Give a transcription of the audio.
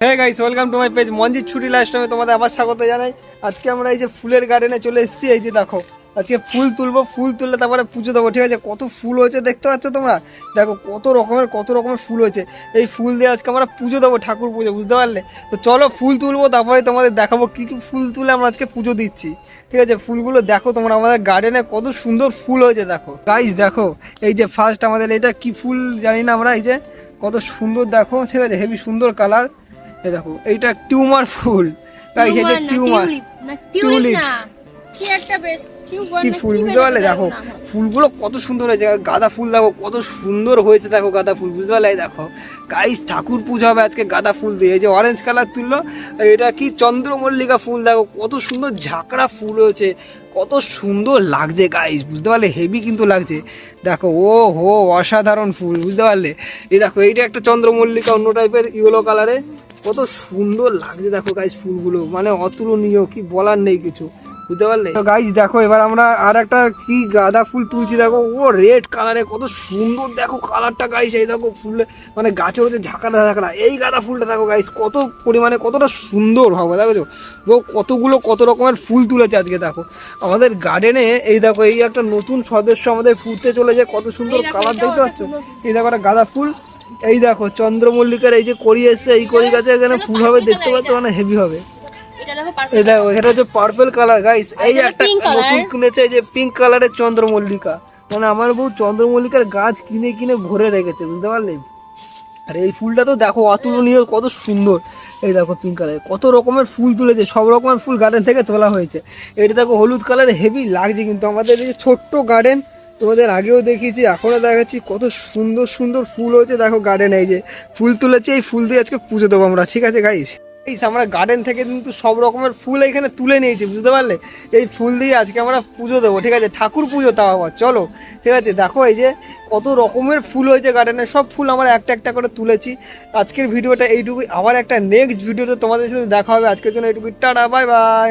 হ্যাঁ guys, welcome to my page Manjit ছুটি লাইফস্টাইলে তোমাদের আবার স্বাগত জানাই। আজকে আমরা এই যে ফুলের গার্ডেনে চলে এসেছি। এই যে দেখো, আজকে ফুল তুলবো, ফুল তুললে তারপরে পুজো দেবো। ঠিক আছে, কত ফুল হয়েছে দেখতে পাচ্ছ তোমরা, দেখো কত রকমের ফুল হয়েছে। এই ফুল দিয়ে আজকে আমরা পুজো দেবো, ঠাকুর পুজো, বুঝতে পারলে? তো চলো ফুল তুলবো, তারপরে তোমাদের দেখাবো কী কী ফুল তুলে আমরা আজকে পুজো দিচ্ছি। ঠিক আছে, ফুলগুলো দেখো তোমরা, আমাদের গার্ডেনে কত সুন্দর ফুল হয়েছে দেখো গাইস। দেখো এই যে ফার্স্ট আমাদের এটা কি ফুল জানি না আমরা, এই যে কত সুন্দর দেখো, ঠিক আছে, হেভি সুন্দর কালার। এই দেখো এইটা টিউমার ফুল, তাই এই যে টিউমার টিউলিপ কি ফুল, বুঝতে পারলে? দেখো ফুলগুলো কত সুন্দর হয়েছে। গাঁদা ফুল দেখো কত সুন্দর হয়েছে, দেখো গাঁদা ফুল, বুঝতে পারলে? দেখো গাইস, ঠাকুর পুজো হবে আজকে গাঁদা ফুল দিয়ে। এই যে অরেঞ্জ কালার তুললো, এটা কি চন্দ্রমল্লিকা ফুল, দেখো কত সুন্দর ঝাঁকড়া ফুল হয়েছে, কত সুন্দর লাগছে গাইস, বুঝতে পারলে? হেভি কিন্তু লাগছে। দেখো ও হো, অসাধারণ ফুল, বুঝতে পারলে? এই দেখো এইটা একটা চন্দ্রমল্লিকা অন্য টাইপের ইয়েলো কালারে, কত সুন্দর লাগছে দেখো গাইস ফুলগুলো, মানে অতুলনীয়, কি বলার নেই কিছু, বুঝতে পারলে? তো গাইস দেখো এবার আমরা আর একটা কি গাঁদা ফুল তুলছি, দেখো ও রেড কালারে, কত সুন্দর দেখো কালারটা গাইস। এই দেখো ফুল মানে গাছে হচ্ছে ঝাঁকড়া, এই গাঁদা ফুলটা দেখো গাইস কত পরিমাণে, কতটা সুন্দর হবে, দেখো ও কত রকমের ফুল তুলেছে আজকে। দেখো আমাদের গার্ডেনে এই দেখো এই একটা নতুন সদস্য আমাদের ফুটতে চলেছে, কত সুন্দর কালার দেখতে পাচ্ছ। এই দেখো একটা গাঁদা ফুল, এই দেখো চন্দ্রমল্লিকার এই যে কড়ি এসছে, এই কড়ি গাছে এখানে ফুল হবে, দেখতে পাচ্ছ, মানে হেভি হবে। এই দেখো এটা হচ্ছে পার্পল কালার গাইস। এই একটা নতুন কিনেছে, এই যে পিঙ্ক কালারের চন্দ্রমল্লিকা, মানে আমার বউ চন্দ্রমল্লিকার গাছ কিনে কিনে ভরে রেখেছে, বুঝতে পারলে? আর এই ফুলটা তো দেখো অতুলনীয়, কত সুন্দর। এই দেখো পিঙ্ক কালারের কত রকমের ফুল তুলেছে, সব রকমের ফুল গার্ডেন থেকে তোলা হয়েছে। এটা দেখো হলুদ কালারের, হেভি লাগছে কিন্তু আমাদের এই যে ছোট্ট গার্ডেন, তোমাদের আগেও দেখিয়েছি, এখনও দেখাচ্ছি, কত সুন্দর সুন্দর ফুল হয়েছে দেখো গার্ডেনে। এই যে ফুল তুলেছে, এই ফুল দিয়ে আজকে পুজো দেবো আমরা, ঠিক আছে গাইস? আমরা গার্ডেন থেকে কিন্তু সব রকমের ফুল এখানে তুলে নিয়েছি, বুঝতে পারলে? এই ফুল দিয়ে আজকে আমরা পুজো দেবো, ঠিক আছে, ঠাকুর পুজো তাও আবার। চলো ঠিক আছে, দেখো এই যে কত রকমের ফুল হয়েছে গার্ডেনে, সব ফুল আমরা একটা একটা করে তুলেছি। আজকের ভিডিওটা এইটুকুই, আবার একটা নেক্সট ভিডিওতে তোমাদের সাথে দেখা হবে। আজকের জন্য এইটুকুই, টাটা, বাই বাই।